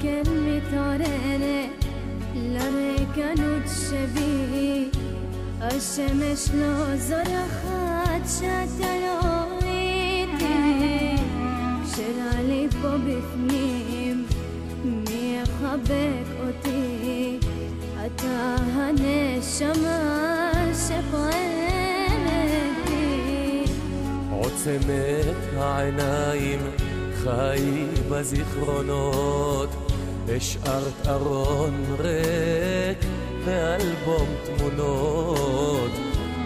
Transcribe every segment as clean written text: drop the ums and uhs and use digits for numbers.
בבוקר מתעוררת לריקנות שבי, השמש לא זורחת שאתה לא איתי, שרה לי פה בפנים מי יחבק אותי, אתה הנשמה שפועמת בי. עוצמת העיניים חי בזיכרונות, השארת ארון ריק ואלבום תמונות,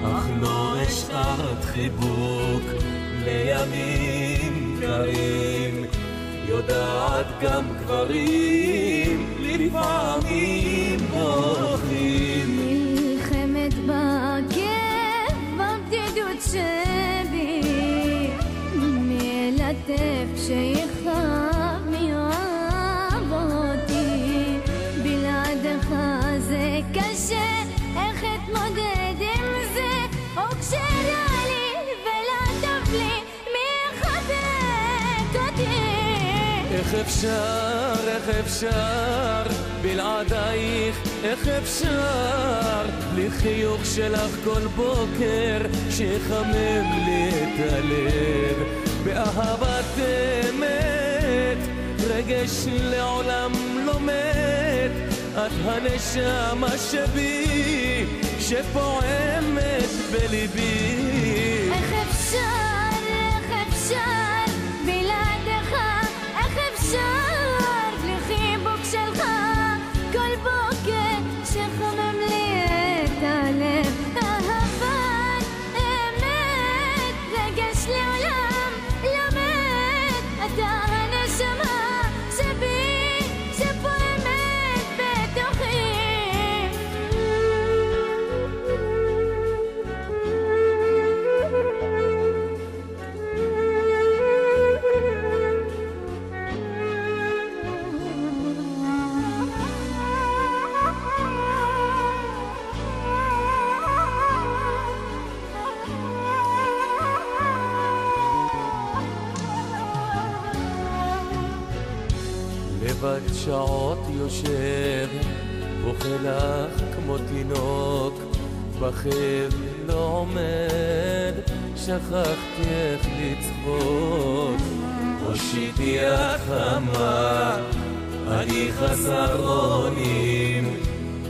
אך לא השארת חיבוק לימים קרים, יודעת גם גברים לפעמים בוכים. נלחמת בכאב בבדידות שבי, מלטף שיכאב מיואב אותי, בלעדך זה קשה, איך אתמודד עם זה, או כשרע לי ולא טוב לי מי יחבק אותי. איך אפשר בלעדייך, איך אפשר בלי חיוך שלך כל בוקר שיחמם לי את הלב, באהבת אמת רגש לעולם לא מת, את הנשמה שבי שפועמת בליבי. איך אפשר בלעדיך, איך אפשר בלי חיבוק שלך כל בוקר שחמם לי את הלב, אהבת אמת רגש לעולם לא מת, אתה הנשמה שבי שפועמת בתוכי. לבד שעות יושב, בוכה לך כמו תינוק, בחבל לא עומד, שכחתי איך לצחוק. הושיטי החמה, אני חסר אונים,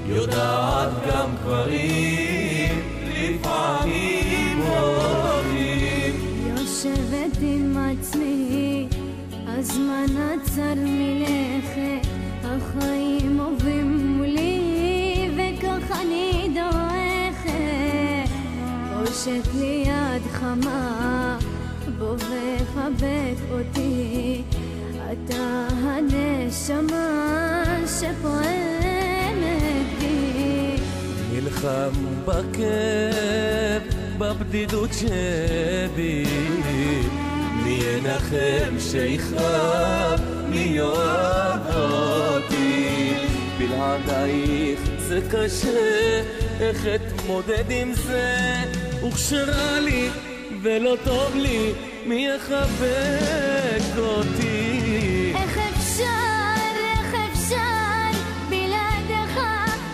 יודעת גם גברים לפעמים אוהבים. יושבת עם עצמי, הזמן עצר מלכת, החיים עוברים מולי וכך אני דועכת, פושט לי יד חמה בוא וחבק אותי, אתה הנשמה שפועמת בי. נלחם בכאב בבדידות שבי, מי ינחם שיכאב, מי יאהב אותי, בלעדייך זה קשה, איך אתמודד עם זה, וכשרע לי ולא טוב לי, מי יחבק אותי. איך אפשר בלעדיך,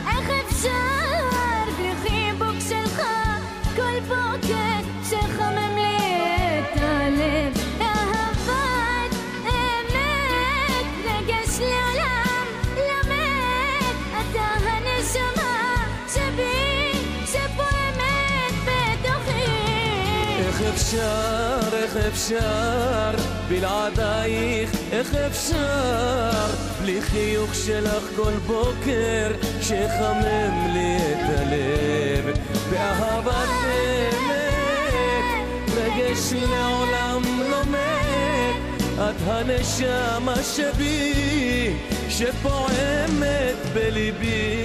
איך אפשר בלי חיבוק שלך כל בוקר שחמם לי את הלב, אהבת אמת רגש לעולם לא מת, אתה הנשמה שבי שפועמת בתוכי. איך אפשר בלעדייך, איך אפשר בלי חיוך שלך כל בוקר שחמם לי את הלב, באהבת אמת רגש לעולם לא מת, את הנשמה שבי שפועמת בליבי.